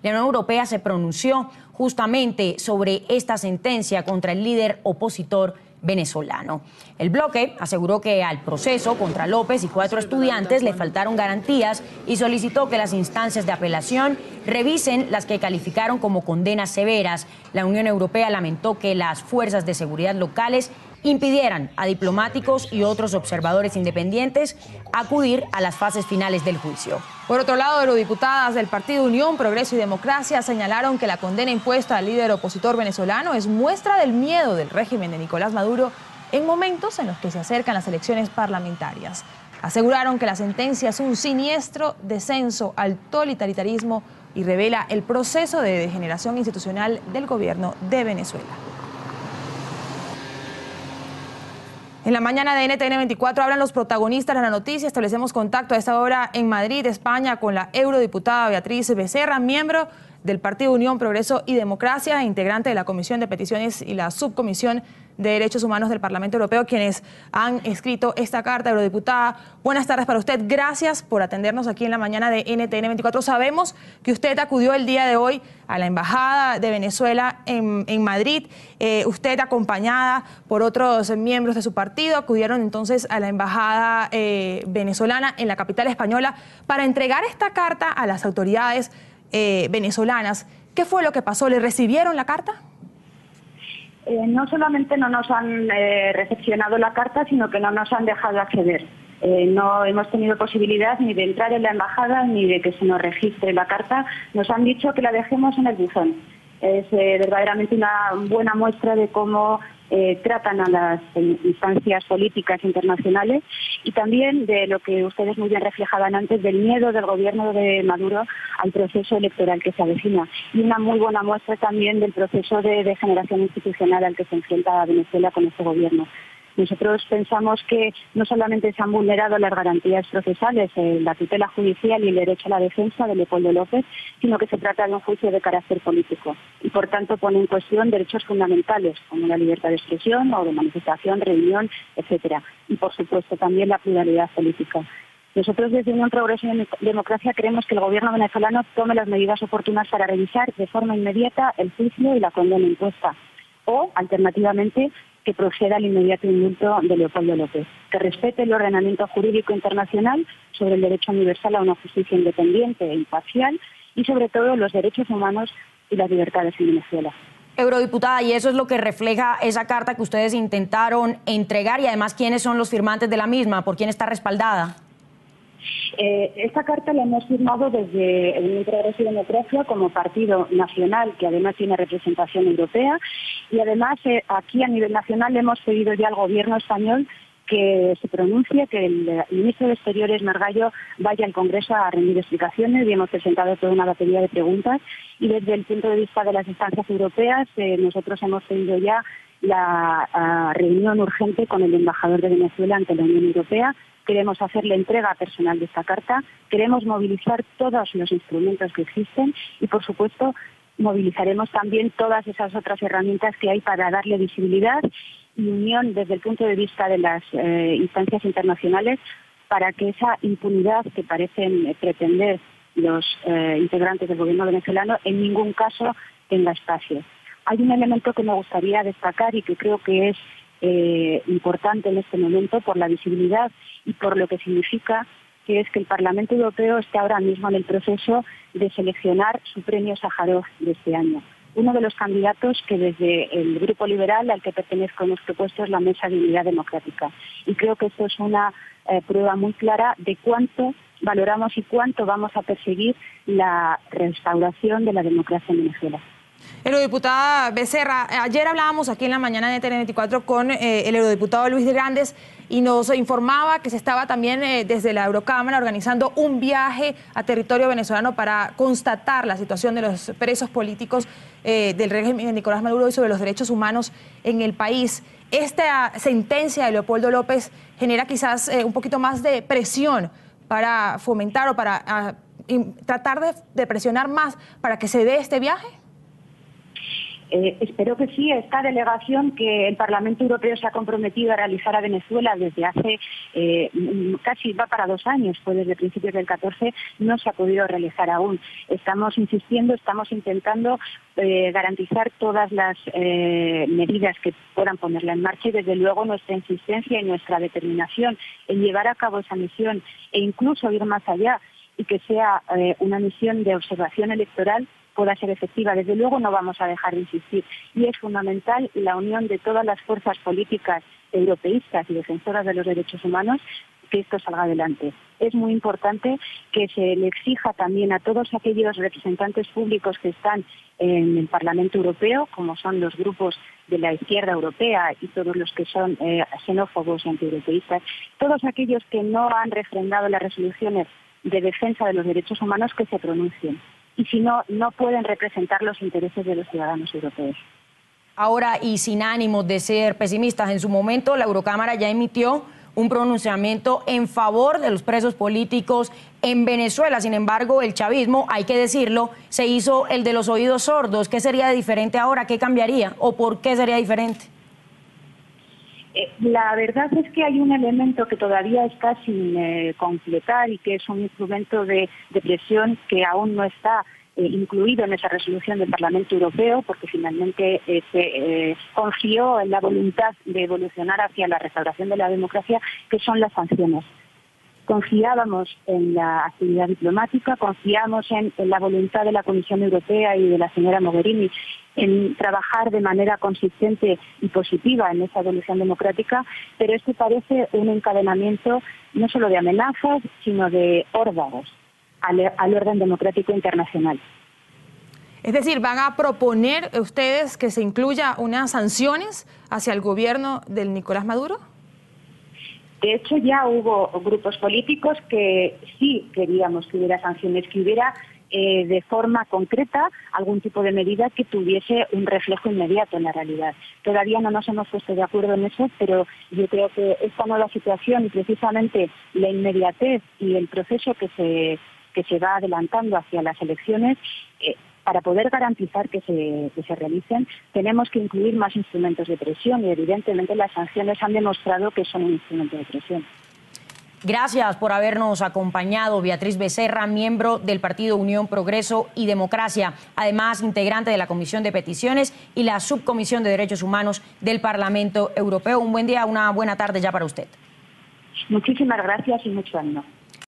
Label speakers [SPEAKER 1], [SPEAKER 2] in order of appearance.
[SPEAKER 1] La Unión Europea se pronunció justamente sobre esta sentencia contra el líder opositor venezolano. El bloque aseguró que al proceso contra López y 4 estudiantes le faltaron garantías y solicitó que las instancias de apelación revisen las que calificaron como condenas severas. La Unión Europea lamentó que las fuerzas de seguridad locales impidieran a diplomáticos y otros observadores independientes acudir a las fases finales del juicio.
[SPEAKER 2] Por otro lado, eurodiputadas del Partido Unión, Progreso y Democracia señalaron que la condena impuesta al líder opositor venezolano es muestra del miedo del régimen de Nicolás Maduro en momentos en los que se acercan las elecciones parlamentarias. Aseguraron que la sentencia es un siniestro descenso al totalitarismo y revela el proceso de degeneración institucional del gobierno de Venezuela. En la mañana de NTN 24 hablan los protagonistas de la noticia. Establecemos contacto a esta hora en Madrid, España, con la eurodiputada Beatriz Becerra, miembro del Partido Unión, Progreso y Democracia, integrante de la Comisión de Peticiones y la Subcomisión de Derechos Humanos del Parlamento Europeo, quienes han escrito esta carta. Eurodiputada, buenas tardes para usted. Gracias por atendernos aquí en la mañana de NTN 24. Sabemos que usted acudió el día de hoy a la Embajada de Venezuela en Madrid. Usted, acompañada por otros miembros de su partido, acudieron entonces a la Embajada venezolana en la capital española para entregar esta carta a las autoridades venezolanas. ¿Qué fue lo que pasó? ¿Le recibieron la carta?
[SPEAKER 3] No solamente no nos han recepcionado la carta, sino que no nos han dejado acceder. No hemos tenido posibilidad ni de entrar en la embajada ni de que se nos registre la carta. Nos han dicho que la dejemos en el buzón. Es verdaderamente una buena muestra de cómo tratan a las instancias políticas internacionales y también de lo que ustedes muy bien reflejaban antes, del miedo del gobierno de Maduro al proceso electoral que se avecina. Y una muy buena muestra también del proceso de degeneración institucional al que se enfrenta Venezuela con este gobierno. Nosotros pensamos que no solamente se han vulnerado las garantías procesales, la tutela judicial y el derecho a la defensa de Leopoldo López, sino que se trata de un juicio de carácter político y, por tanto, pone en cuestión derechos fundamentales como la libertad de expresión o de manifestación, reunión, etcétera. Y, por supuesto, también la pluralidad política. Nosotros desde Unión, Progreso y Democracia creemos que el gobierno venezolano tome las medidas oportunas para revisar de forma inmediata el juicio y la condena impuesta o, alternativamente, que proceda al inmediato indulto de Leopoldo López, que respete el ordenamiento jurídico internacional sobre el derecho universal a una justicia independiente e imparcial y, sobre todo, los derechos humanos y las libertades en Venezuela.
[SPEAKER 1] Eurodiputada, y eso es lo que refleja esa carta que ustedes intentaron entregar y además quiénes son los firmantes de la misma, por quién está respaldada.
[SPEAKER 3] Esta carta la hemos firmado desde el Unión, Progreso y Democracia como partido nacional, que además tiene representación europea, y además aquí a nivel nacional le hemos pedido ya al gobierno español que se pronuncie, que el ministro de Exteriores, Margallo, vaya al Congreso a rendir explicaciones y hemos presentado toda una batería de preguntas. Y desde el punto de vista de las instancias europeas, nosotros hemos pedido ya la reunión urgente con el embajador de Venezuela ante la Unión Europea. Queremos hacerle entrega personal de esta carta, queremos movilizar todos los instrumentos que existen y, por supuesto, movilizaremos también todas esas otras herramientas que hay para darle visibilidad y unión desde el punto de vista de las instancias internacionales para que esa impunidad que parecen pretender los integrantes del gobierno venezolano en ningún caso tenga espacio. Hay un elemento que me gustaría destacar y que creo que es importante en este momento por la visibilidad y por lo que significa, que es que el Parlamento Europeo está ahora mismo en el proceso de seleccionar su premio Sájarov de este año. Uno de los candidatos que desde el Grupo Liberal al que pertenezco hemos propuesto es la Mesa de Unidad Democrática. Y creo que esto es una prueba muy clara de cuánto valoramos y cuánto vamos a perseguir la restauración de la democracia en Venezuela.
[SPEAKER 2] Eurodiputada Becerra, ayer hablábamos aquí en la mañana de TN24 con el eurodiputado Luis de Grandes y nos informaba que se estaba también desde la Eurocámara organizando un viaje a territorio venezolano para constatar la situación de los presos políticos del régimen de Nicolás Maduro y sobre los derechos humanos en el país. Esta sentencia de Leopoldo López genera quizás un poquito más de presión para fomentar o para tratar de presionar más para que se dé este viaje.
[SPEAKER 3] Espero que sí. Esta delegación que el Parlamento Europeo se ha comprometido a realizar a Venezuela desde hace casi va para 2 años, fue desde principios del 14, no se ha podido realizar aún. Estamos insistiendo, estamos intentando garantizar todas las medidas que puedan ponerla en marcha y desde luego nuestra insistencia y nuestra determinación en llevar a cabo esa misión e incluso ir más allá y que sea una misión de observación electoral pueda ser efectiva. Desde luego no vamos a dejar de insistir y es fundamental la unión de todas las fuerzas políticas europeístas y defensoras de los derechos humanos que esto salga adelante. Es muy importante que se le exija también a todos aquellos representantes públicos que están en el Parlamento Europeo, como son los grupos de la izquierda europea y todos los que son xenófobos y antieuropeístas, todos aquellos que no han refrendado las resoluciones de defensa de los derechos humanos que se pronuncien. Y si no, no pueden representar los intereses de los ciudadanos europeos.
[SPEAKER 1] Ahora, y sin ánimos de ser pesimistas, en su momento la Eurocámara ya emitió un pronunciamiento en favor de los presos políticos en Venezuela. Sin embargo, el chavismo, hay que decirlo, se hizo el de los oídos sordos. ¿Qué sería diferente ahora? ¿Qué cambiaría? ¿O por qué sería diferente?
[SPEAKER 3] La verdad es que hay un elemento que todavía está sin completar y que es un instrumento de presión que aún no está incluido en esa resolución del Parlamento Europeo, porque finalmente se confió en la voluntad de evolucionar hacia la restauración de la democracia, que son las sanciones. Confiábamos en la actividad diplomática, confiábamos en la voluntad de la Comisión Europea y de la señora Mogherini en trabajar de manera consistente y positiva en esa evolución democrática, pero esto parece un encadenamiento no solo de amenazas, sino de órdagos al orden democrático internacional.
[SPEAKER 2] Es decir, ¿van a proponer ustedes que se incluya unas sanciones hacia el gobierno del Nicolás Maduro?
[SPEAKER 3] De hecho, ya hubo grupos políticos que sí queríamos que hubiera sanciones, que hubiera de forma concreta algún tipo de medida que tuviese un reflejo inmediato en la realidad. Todavía no nos hemos puesto de acuerdo en eso, pero yo creo que esta nueva situación y precisamente la inmediatez y el proceso que se va adelantando hacia las elecciones, para poder garantizar que se realicen, tenemos que incluir más instrumentos de presión y evidentemente las sanciones han demostrado que son un instrumento de presión.
[SPEAKER 1] Gracias por habernos acompañado, Beatriz Becerra, miembro del Partido Unión, Progreso y Democracia, además integrante de la Comisión de Peticiones y la Subcomisión de Derechos Humanos del Parlamento Europeo. Un buen día, una buena tarde ya para usted.
[SPEAKER 3] Muchísimas gracias y mucho ánimo.